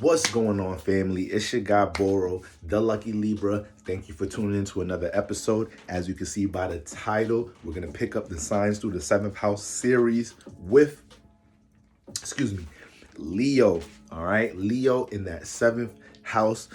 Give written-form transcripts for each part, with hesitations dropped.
What's going on, family? It's your guy Boro, the Lucky Libra. Thank you for tuning in to another episode. As you can see by the title, we're going to pick up the signs through the 7th house series with, Leo. All right, Leo in that 7th house.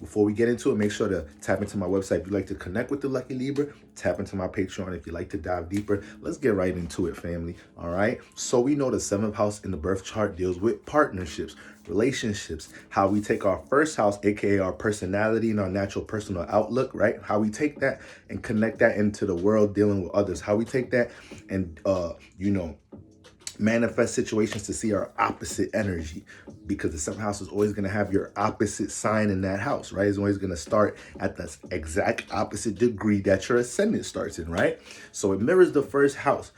Before we get into it, make sure to tap into my website if you'd like to connect with the Lucky Libra. Tap into my Patreon if you'd like to dive deeper. Let's get right into it, family. All right, so we know the 7th house in the birth chart deals with partnerships, relationships, how we take our first house, aka our personality and our natural personal outlook, right? How we take that and connect that into the world dealing with others. How we take that and manifest situations to see our opposite energy, because the 7th house is always going to have your opposite sign in that house, right? It's always going to start at the exact opposite degree that your ascendant starts in, right? So it mirrors the first house.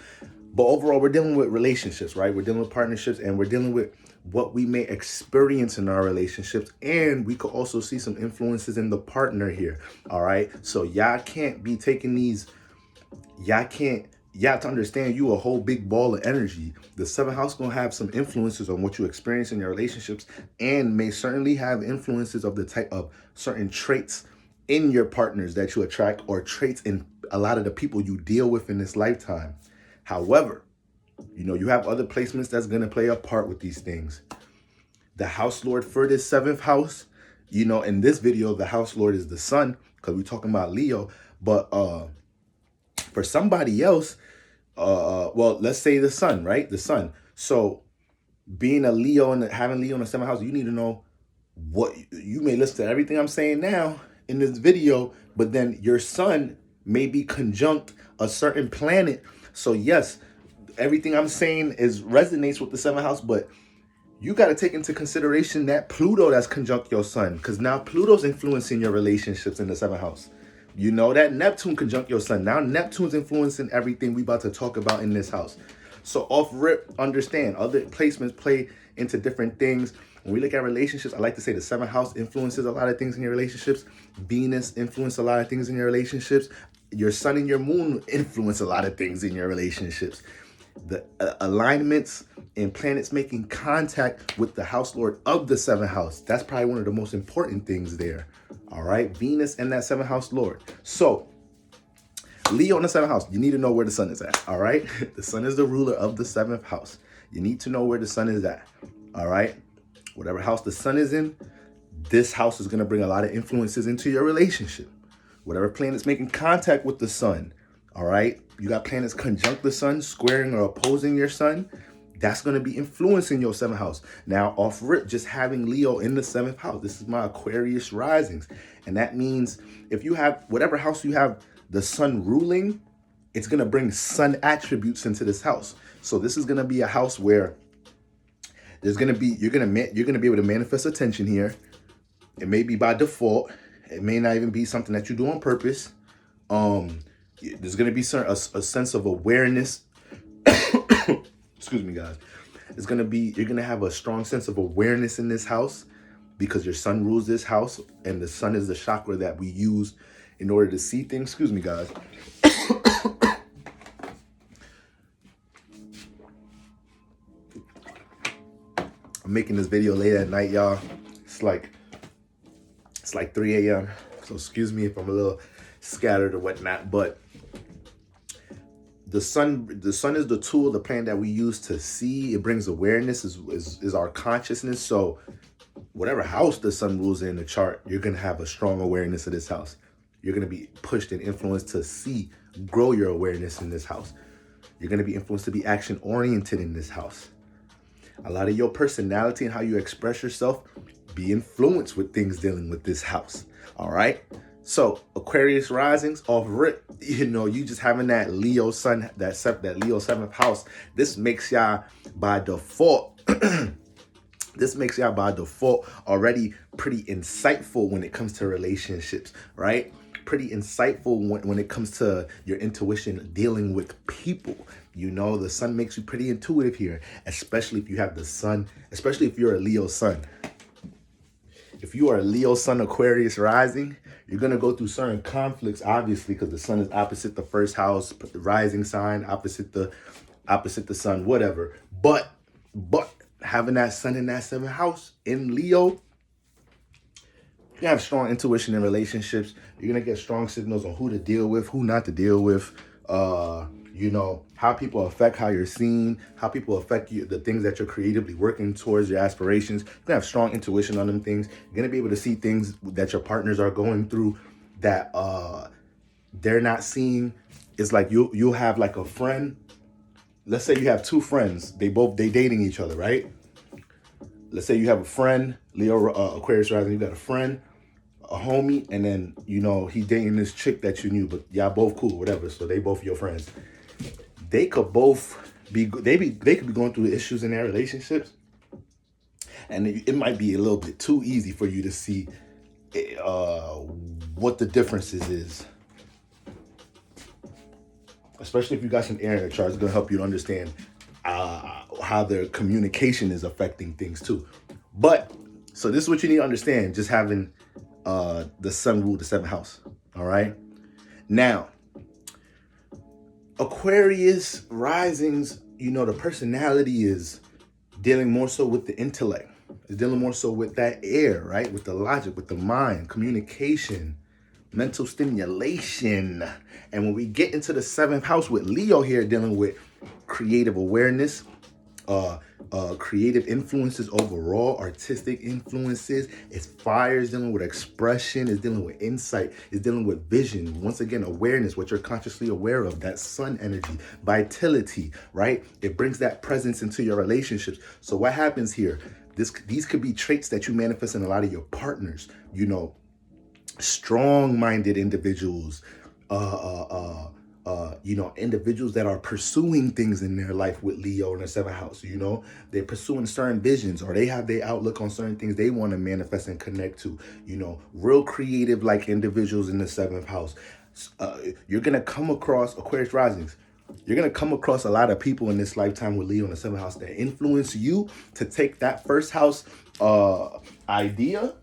But overall, we're dealing with relationships, right? We're dealing with partnerships, and we're dealing with what we may experience in our relationships. And we could also see some influences in the partner here, all right? So y'all can't be taking these, you have to understand you a whole big ball of energy. The 7th house gonna have some influences on what you experience in your relationships, and may certainly have influences of the type of certain traits in your partners that you attract, or traits in a lot of the people you deal with in this lifetime. However, you have other placements that's gonna play a part with these things. The house lord for this 7th house, in this video, the house lord is the sun, because we're talking about Leo, but for somebody else, well, let's say the sun, right? The sun. So being a Leo and having Leo in the 7th house, you need to know what you may listen to everything I'm saying now in this video, but then your sun may be conjunct a certain planet. So yes, everything I'm saying resonates with the 7th house, but you got to take into consideration that Pluto that's conjunct your sun, because now Pluto's influencing your relationships in the 7th house. That Neptune conjunct your sun. Now Neptune's influencing everything we about to talk about in this house. So off rip, understand other placements play into different things. When we look at relationships, I like to say the 7th house influences a lot of things in your relationships. Venus influences a lot of things in your relationships. Your sun and your moon influence a lot of things in your relationships. The alignments and planets making contact with the house lord of the 7th house. That's probably one of the most important things there. All right, Venus and that 7th house lord. So Leo in the 7th house, you need to know where the sun is at. All right, the sun is the ruler of the 7th house. You need to know where the sun is at. All right, whatever house the sun is in, this house is going to bring a lot of influences into your relationship. Whatever planet's making contact with the sun, all right, you got planets conjunct the sun, squaring or opposing your sun. That's going to be influencing your 7th house. Now, off rip, just having Leo in the 7th house. This is my Aquarius Risings. And that means if you have whatever house you have the sun ruling, it's going to bring sun attributes into this house. So this is going to be a house where there's going to be, you're going to be able to manifest attention here. It may be by default. It may not even be something that you do on purpose. There's going to be a sense of awareness. Excuse me, guys. You're going to have a strong sense of awareness in this house, because your sun rules this house, and the sun is the chakra that we use in order to see things. Excuse me, guys. I'm making this video late at night, y'all. It's like 3 a.m. So excuse me if I'm a little scattered or whatnot, but the sun is the tool, the planet that we use to see. It brings awareness, is our consciousness. So whatever house the sun rules in the chart, you're going to have a strong awareness of this house. You're going to be pushed and influenced to see, grow your awareness in this house. You're going to be influenced to be action oriented in this house. A lot of your personality and how you express yourself be influenced with things dealing with this house. All right. So Aquarius Risings, off rip, you just having that Leo sun, that Leo 7th house. This makes y'all by default. This makes y'all by default already pretty insightful when it comes to relationships, right? Pretty insightful when it comes to your intuition dealing with people. The sun makes you pretty intuitive here, especially if you have the sun, especially if you're a Leo sun. If you are a Leo sun Aquarius rising, you're going to go through certain conflicts, obviously, because the sun is opposite the first house, rising sign, opposite the sun, whatever. But having that sun in that 7th house in Leo, you have strong intuition in relationships. You're gonna get strong signals on who to deal with, who not to deal with. You know, how people affect how you're seen, how people affect you, the things that you're creatively working towards, your aspirations. You're gonna have strong intuition on them things. You're gonna be able to see things that your partners are going through that they're not seeing. It's like you'll have like a friend. Let's say you have two friends. They dating each other, right? Let's say you have a friend, Leo, Aquarius Rising. You got a friend, a homie, and then you know he dating this chick that you knew, but y'all both cool, whatever. So they both your friends. They could both be they could be going through issues in their relationships, and it might be a little bit too easy for you to see what the differences is. Especially if you got some air in the chart, it's gonna help you to understand how their communication is affecting things too. But so this is what you need to understand, just having the sun rule the 7th house. All right. Now, Aquarius risings, you know, the personality is dealing more so with the intellect. It's dealing more so with that air, right? With the logic, with the mind, communication, mental stimulation. And when we get into the 7th house with Leo here, dealing with creative awareness, creative influences overall, artistic influences. It's fire, is dealing with expression, is dealing with insight, is dealing with vision. Once again, awareness, what you're consciously aware of, that sun energy, vitality, right? It brings that presence into your relationships. So what happens here? These could be traits that you manifest in a lot of your partners, you know, strong-minded individuals, you know, individuals that are pursuing things in their life with Leo in the 7th house. You know, they're pursuing certain visions, or they have their outlook on certain things they want to manifest and connect to. You know, real creative like individuals in the 7th house. You're gonna come across Aquarius risings. You're gonna come across a lot of people in this lifetime with Leo in the 7th house that influence you to take that 1st house idea.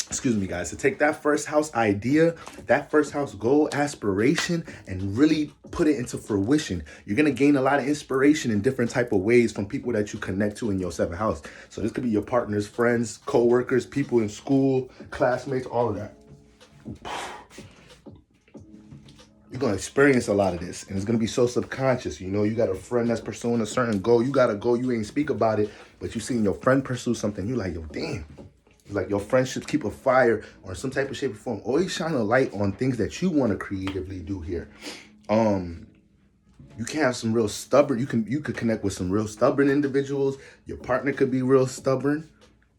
Excuse me, guys, to take that 1st house idea, that 1st house goal, aspiration, and really put it into fruition. You're going to gain a lot of inspiration in different type of ways from people that you connect to in your 7th house. So this could be your partners, friends, co-workers, people in school, classmates, all of that. You're going to experience a lot of this, and it's going to be so subconscious. You know, you got a friend that's pursuing a certain goal. You got a goal, you ain't speak about it, but you seen your friend pursue something. You like, yo, damn. Like your friendships keep a fire or some type of shape or form. Always shine a light on things that you want to creatively do here. You can have some real stubborn. You could connect with some real stubborn individuals. Your partner could be real stubborn,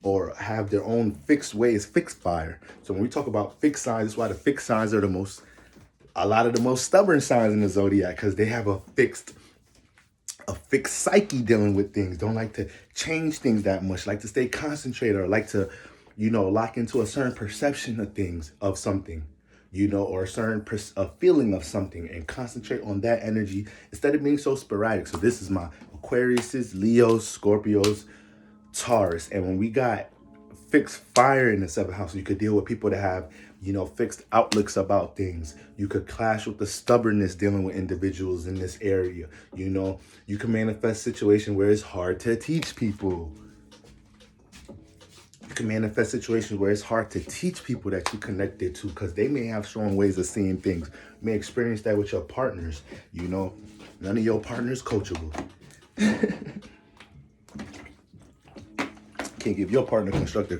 or have their own fixed ways, fixed fire. So when we talk about fixed signs, that's why the fixed signs are a lot of the most stubborn signs in the zodiac, because they have a fixed psyche dealing with things. Don't like to change things that much. Like to stay concentrated, or like to, you know, lock into a certain perception of things, of something, you know, or a certain a feeling of something, and concentrate on that energy instead of being so sporadic. So this is my Aquariuses, Leos, Scorpios, Taurus. And when we got fixed fire in the 7th house, you could deal with people that have, you know, fixed outlooks about things. You could clash with the stubbornness dealing with individuals in this area. You know, you can manifest situations where it's hard to teach people. You can manifest situations where it's hard to teach people that you connected to, because they may have strong ways of seeing things. You may experience that with your partners. You know, none of your partners coachable. Can't give your partner constructive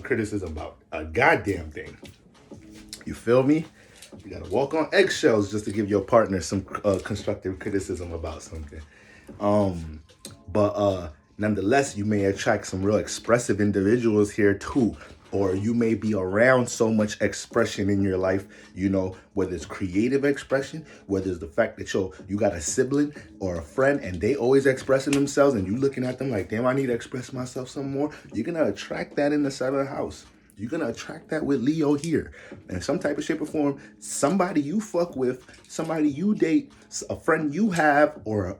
criticism about a goddamn thing. You feel me? You gotta walk on eggshells just to give your partner some constructive criticism about something. But nonetheless, you may attract some real expressive individuals here too. Or you may be around so much expression in your life, you know, whether it's creative expression, whether it's the fact that you got a sibling or a friend and they always expressing themselves, and you looking at them like, damn, I need to express myself some more. You're going to attract that in the 7th house. You're going to attract that with Leo here. In some type of shape or form, somebody you fuck with, somebody you date, a friend you have, or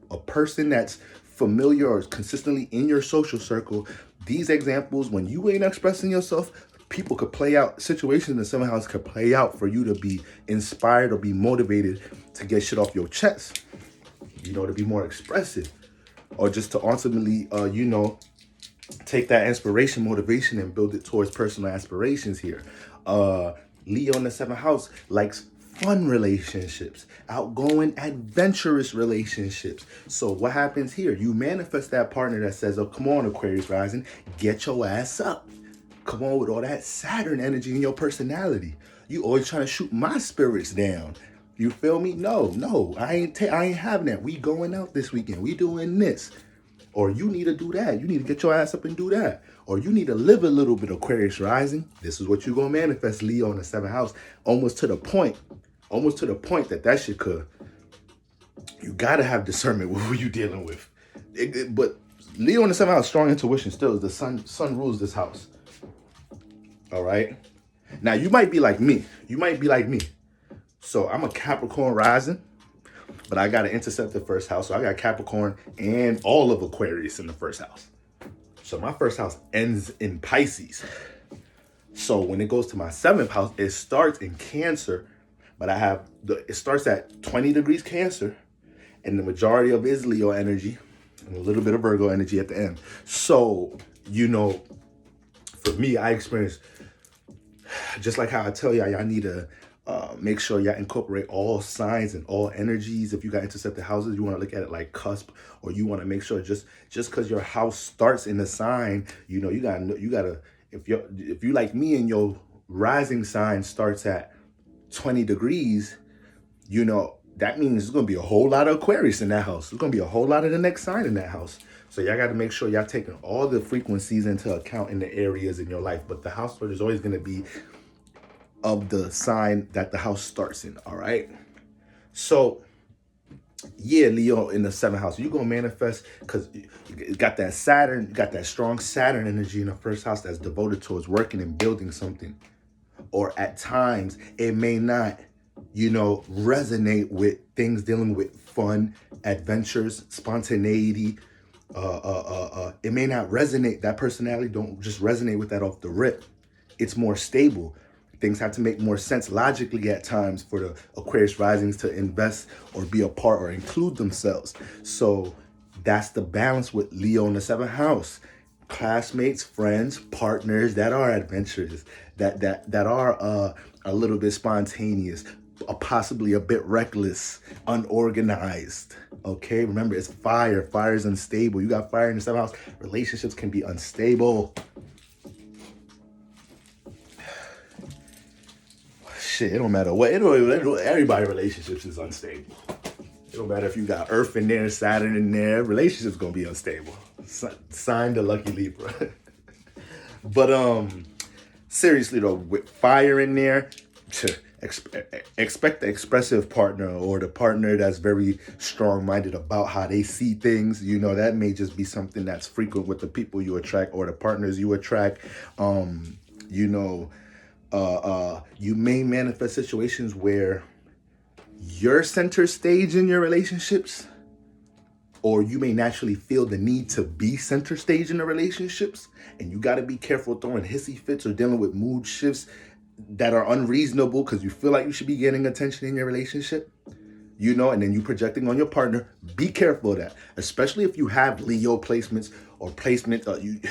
a person that's familiar or consistently in your social circle. These examples, when you ain't expressing yourself, people could play out, situations in the 7th house could play out for you to be inspired or be motivated to get shit off your chest. you know, to be more expressive, or just to ultimately, you know, take that inspiration, motivation, and build it towards personal aspirations here. Leo in the seventh house likes fun relationships, outgoing, adventurous relationships. So what happens here? You manifest that partner that says, oh, come on, Aquarius rising, get your ass up. Come on with all that Saturn energy in your personality. You always trying to shoot my spirits down. You feel me? No, I ain't having that. We going out this weekend. We doing this. Or you need to do that. You need to get your ass up and do that. Or you need to live a little bit, Aquarius rising. This is what you're going to manifest, Leo in the seventh house. Almost to the point that shit could. You got to have discernment with who you dealing with. But Leo in the seventh house, strong intuition still. The sun rules this house. All right? Now, you might be like me. So I'm a Capricorn rising. But I got to intercept the first house. So I got Capricorn and all of Aquarius in the first house. So my first house ends in Pisces. So when it goes to my seventh house, it starts in Cancer. But it starts at 20 degrees Cancer. And the majority of it is Leo energy. And a little bit of Virgo energy at the end. So, you know, for me, I experienced, just like how I tell y'all need to make sure y'all incorporate all signs and all energies. If you got intercepted houses, you want to look at it like cusp, or you want to make sure just because your house starts in a sign, you know, you gotta if you like me and your rising sign starts at 20 degrees, you know, that means there's gonna be a whole lot of Aquarius in that house. There's gonna be a whole lot of the next sign in that house. So y'all got to make sure y'all taking all the frequencies into account in the areas in your life. But the house lord is always gonna be of the sign that the house starts in, all right? So, yeah, Leo in the seventh house, you're going to manifest because you got that Saturn, you got that strong Saturn energy in the first house that's devoted towards working and building something. Or at times, it may not, you know, resonate with things dealing with fun, adventures, spontaneity. It may not resonate, that personality don't just resonate with that off the rip. It's more stable. Things have to make more sense logically at times for the Aquarius risings to invest or be a part or include themselves. So that's the balance with Leo in the seventh house. Classmates, friends, partners that are adventurous, that are a little bit spontaneous, possibly a bit reckless, unorganized. Okay, remember it's fire. Fire is unstable. You got fire in the seventh house. Relationships can be unstable. Shit, it don't matter what. Everybody's relationships is unstable. It don't matter if you got Earth in there, Saturn in there. Relationships gonna be unstable. Sign the lucky Libra. But seriously though, with fire in there, expect the expressive partner or the partner that's very strong-minded about how they see things. You know, that may just be something that's frequent with the people you attract or the partners you attract. You know. You may manifest situations where you're center stage in your relationships, or you may naturally feel the need to be center stage in the relationships, and you got to be careful throwing hissy fits or dealing with mood shifts that are unreasonable because you feel like you should be getting attention in your relationship, you know, and then you projecting on your partner. Be careful of that, especially if you have Leo placements or placement. You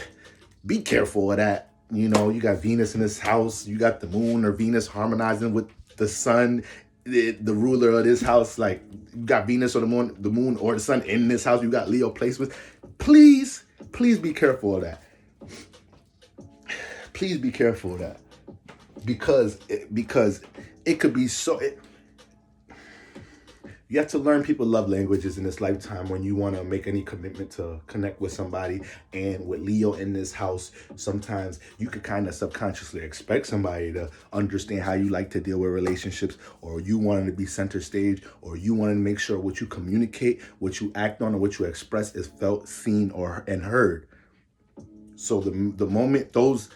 be careful of that. You know, you got Venus in this house. You got the moon or Venus harmonizing with the sun, the ruler of this house. Like, you got Venus or the moon or the sun in this house. You got Leo placements. Please be careful of that. Please be careful of that. Because it could be so... You have to learn people love languages in this lifetime when you want to make any commitment to connect with somebody. And with Leo in this house, sometimes you could kind of subconsciously expect somebody to understand how you like to deal with relationships, or you wanting to be center stage, or you want to make sure what you communicate, what you act on, or what you express is felt, seen, and heard. So the moment those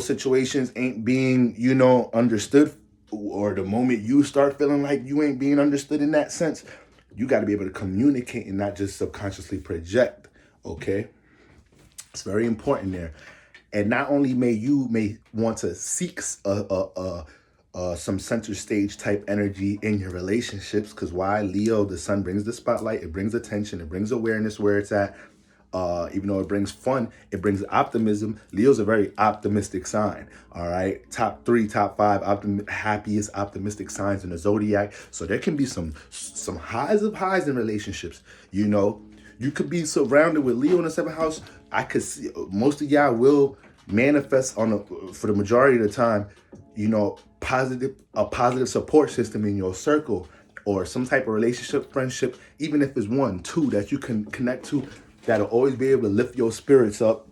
situations ain't being, you know, understood, or the moment you start feeling like you ain't being understood in that sense, you got to be able to communicate and not just subconsciously project. Okay, it's very important there. And not only may want to seek a some center stage type energy in your relationships. Because why? Leo, the sun brings the spotlight, it brings attention, it brings awareness where it's at. Even though it brings fun, it brings optimism. Leo's a very optimistic sign. All right, top 3, top 5 happiest optimistic signs in the zodiac. So there can be some highs of highs in relationships. You know, you could be surrounded with Leo in the 7th house. I could see most of y'all will manifest for the majority of the time. You know, a positive support system in your circle, or some type of relationship, friendship, even if it's 1, 2 that you can connect to, that'll always be able to lift your spirits up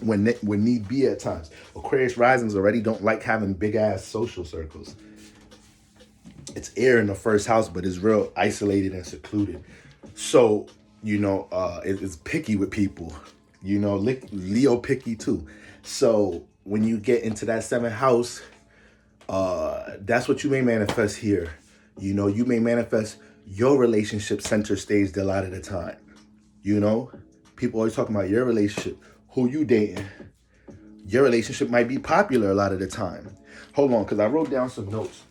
when need be at times. Aquarius Risings already don't like having big ass social circles. It's air in the 1st house, but it's real isolated and secluded. So, you know, it's picky with people. You know, Leo picky too. So when you get into that 7th house, that's what you may manifest here. You know, you may manifest your relationship center stage a lot of the time. You know, people always talking about your relationship, who you dating. Your relationship might be popular a lot of the time. Hold on, because I wrote down some notes.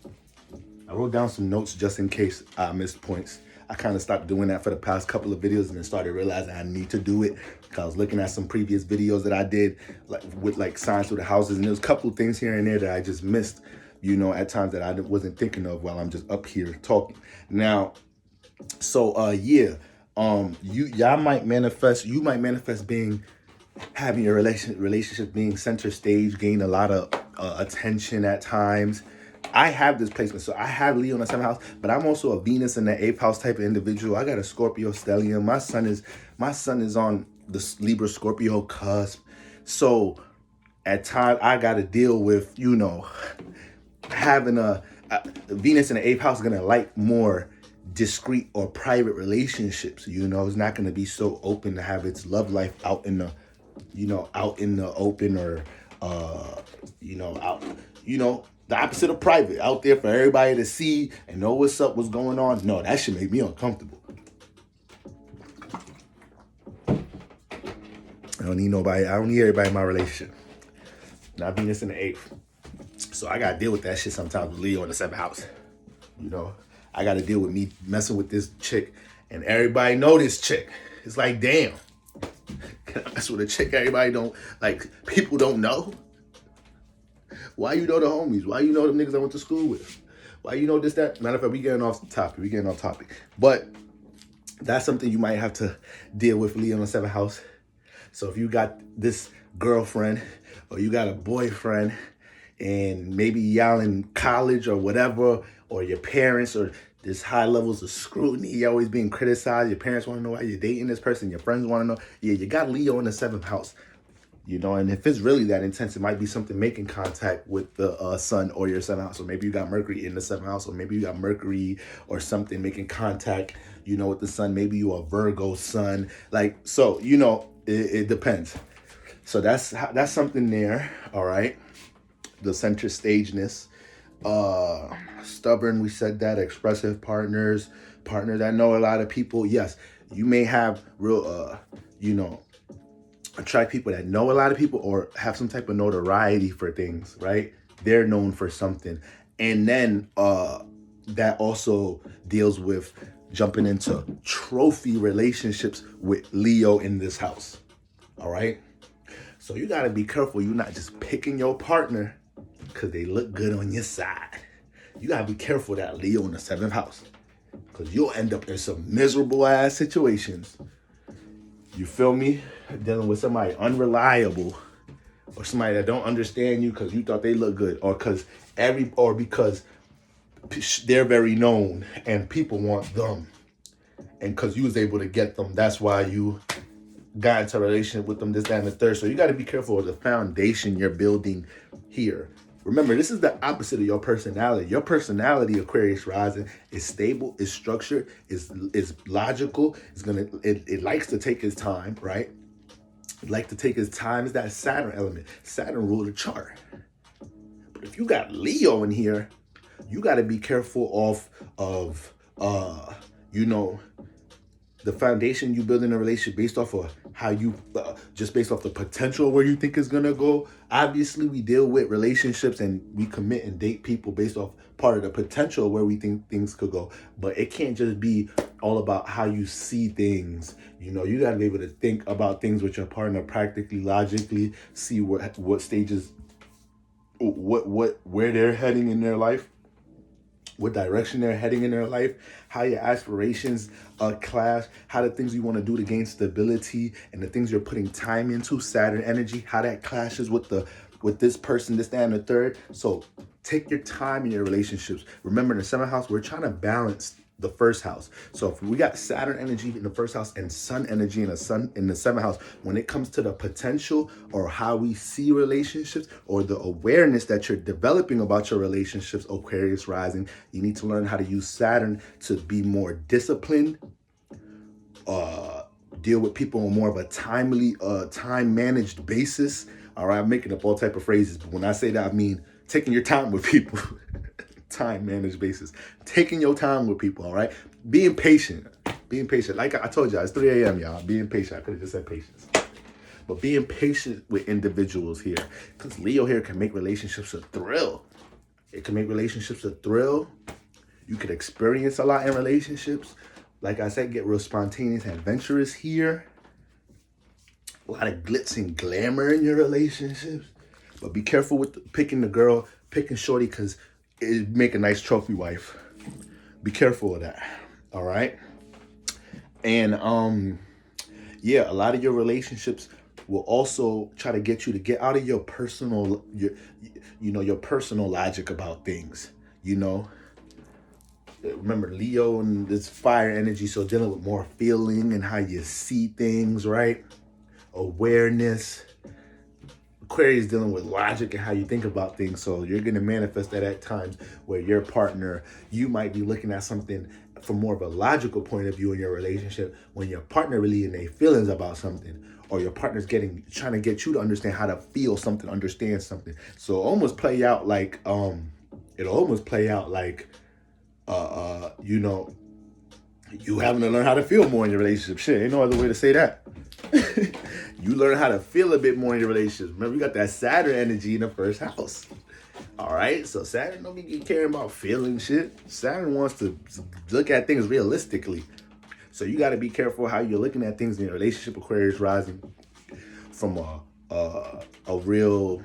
Just in case I missed points. I kind of stopped doing that for the past couple of videos and then started realizing I need to do it, because I was looking at some previous videos that I did with signs through the houses, and there's a couple things here and there that I just missed, you know, at times that I wasn't thinking of while I'm just up here talking. Now, so you might manifest having your relationship being center stage, gain a lot of attention at times. I have this placement, so I have Leo in the 7th house, but I'm also a Venus in the 8th house type of individual. I got a Scorpio stellium. My sun is on the Libra Scorpio cusp. So at times I got to deal with, you know, having a Venus in the 8th house is gonna like more discreet or private relationships. You know, it's not gonna be so open to have its love life out in the open, or the opposite of private, out there for everybody to see and know what's up, what's going on. No, that should make me uncomfortable. I don't need everybody in my relationship. Not Venus in the 8th. So I gotta deal with that shit sometimes with Leo in the 7th house. You know, I gotta deal with me messing with this chick, and everybody know this chick. It's like, damn, can I mess with a chick everybody don't, people don't know? Why you know the homies? Why you know the niggas I went to school with? Why you know this, that? Matter of fact, we getting off topic. But that's something you might have to deal with, Leo in the 7th house. So if you got this girlfriend, or you got a boyfriend, and maybe y'all in college or whatever, or your parents, or there's high levels of scrutiny, you're always being criticized, your parents want to know why you're dating this person, your friends want to know, you got Leo in the 7th house. You know, and if it's really that intense, it might be something making contact with the sun or your 7th house. Or maybe you got Mercury in the 7th house, or maybe you got Mercury or something making contact, you know, with the sun. Maybe you a Virgo sun. So, you know, it depends. So that's something there. All right. The center stageness. Stubborn, we said that. Expressive partners that know a lot of people. Yes, you may have real, attract people that know a lot of people, or have some type of notoriety for things, right? They're known for something. And then that also deals with jumping into trophy relationships with Leo in this house. All right? So you got to be careful. You're not just picking your partner because they look good on your side. You got to be careful that Leo in the 7th house, because you'll end up in some miserable ass situations. You feel me? Dealing with somebody unreliable, or somebody that don't understand you because you thought they look good, or because they're very known and people want them, and because you was able to get them, that's why you got into a relationship with them, this, that, and the third. So you got to be careful of the foundation you're building here. Remember, this is the opposite of your personality. Your personality, Aquarius rising, is stable, is structured, is logical. It likes to take its time, right? It likes to take its time. It's that Saturn element. Saturn ruled the chart. But if you got Leo in here, you got to be careful of the the foundation you build in a relationship based off of how you, just based off the potential where you think is gonna go. Obviously, we deal with relationships and we commit and date people based off part of the potential where we think things could go. But it can't just be all about how you see things. You know, you gotta be able to think about things with your partner practically, logically, see what stages, where they're heading in their life, what direction they're heading in their life, how your aspirations clash, how the things you want to do to gain stability and the things you're putting time into, Saturn energy, how that clashes with this person, this, that, and the third. So take your time in your relationships. Remember, in the 7th house, we're trying to balance the 1st house. So if we got Saturn energy in the 1st house and Sun energy in the 7th house, when it comes to the potential or how we see relationships or the awareness that you're developing about your relationships, Aquarius rising, you need to learn how to use Saturn to be more disciplined, deal with people on more of a time managed basis. All right, I'm making up all type of phrases, but when I say that, I mean taking your time with people. Time managed basis, taking your time with people. All right, being patient. Like I told you, it's 3 a.m. y'all. Being patient. I could have just said patience, but being patient with individuals here, because Leo here can make relationships a thrill. It can make relationships a thrill. You could experience a lot in relationships. Like I said, get real spontaneous and adventurous here. A lot of glitz and glamour in your relationships, but be careful with picking the girl, picking shorty, because it make a nice trophy wife. Be careful of that. All right. And yeah, a lot of your relationships will also try to get you to get out of your personal, your personal logic about things. You know, remember Leo and this fire energy, so dealing with more feeling and how you see things, right? Awareness. Aquarius is dealing with logic and how you think about things. So you're going to manifest that at times where your partner, you might be looking at something from more of a logical point of view in your relationship, when your partner really in their feelings about something, or your partner's trying to get you to understand how to feel something, understand something. So it'll almost play out like, you having to learn how to feel more in your relationship. Shit, ain't no other way to say that. You learn how to feel a bit more in your relationship. Remember, you got that Saturn energy in the 1st house. All right, so Saturn don't be caring about feeling shit. Saturn wants to look at things realistically. So you got to be careful how you're looking at things in your relationship, Aquarius rising, from a real,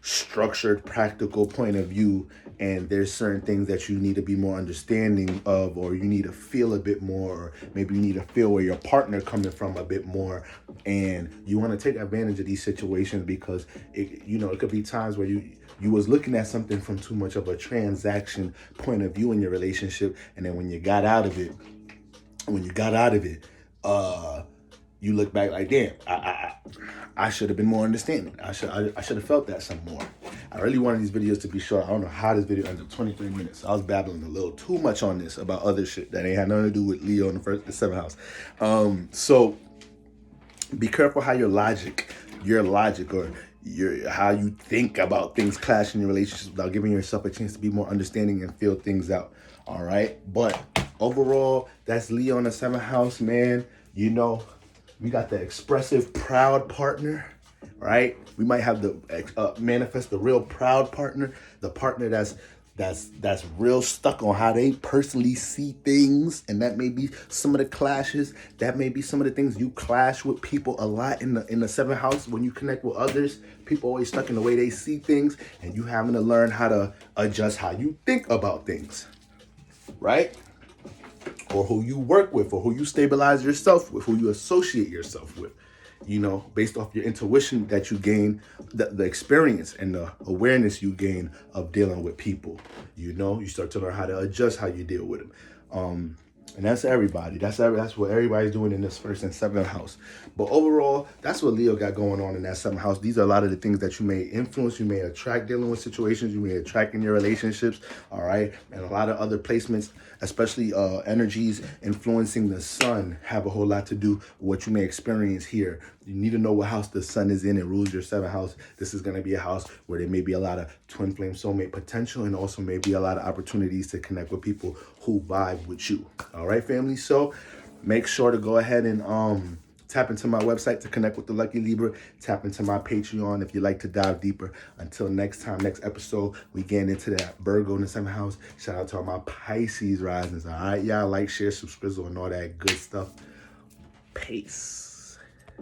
structured, practical point of view. And there's certain things that you need to be more understanding of, or you need to feel a bit more, or maybe you need to feel where your partner coming from a bit more. And you want to take advantage of these situations because it could be times where you was looking at something from too much of a transaction point of view in your relationship. And then when you got out of it, you look back like, damn, I should have been more understanding. I should have felt that some more. I really wanted these videos to be short. I don't know how this video ended up 23 minutes. I was babbling a little too much on this about other shit that ain't had nothing to do with Leo in the 7th house. So be careful how your logic or how you think about things clash in your relationships without giving yourself a chance to be more understanding and feel things out. All right. But overall, that's Leo in the 7th house, man. We got the expressive, proud partner, right? We might have the manifest the real proud partner, the partner that's real stuck on how they personally see things, and that may be some of the clashes. That may be some of the things you clash with people a lot in the 7th house when you connect with others. People always stuck in the way they see things, and you having to learn how to adjust how you think about things, right? Or who you work with, or who you stabilize yourself with, who you associate yourself with, based off your intuition that you gain, the experience and the awareness you gain of dealing with people. You start to learn how to adjust how you deal with them. And that's everybody. That's what everybody's doing in this 1st and 7th house. But overall, that's what Leo got going on in that 7th house. These are a lot of the things that you may influence, you may attract dealing with situations, you may attract in your relationships, all right? And a lot of other placements, especially energies influencing the sun, have a whole lot to do with what you may experience here. You need to know what house the sun is in. It rules your 7th house. This is going to be a house where there may be a lot of twin flame soulmate potential, and also maybe a lot of opportunities to connect with people who vibe with you. All right, family. So Make sure to go ahead and tap into my website to connect with the Lucky Libra. Tap into my Patreon if you'd like to dive deeper. Until next time, next episode, we get into that Virgo in the 7th house. Shout out to all my Pisces risings. All right, y'all, like, share, subscribe, and all that good stuff. Peace.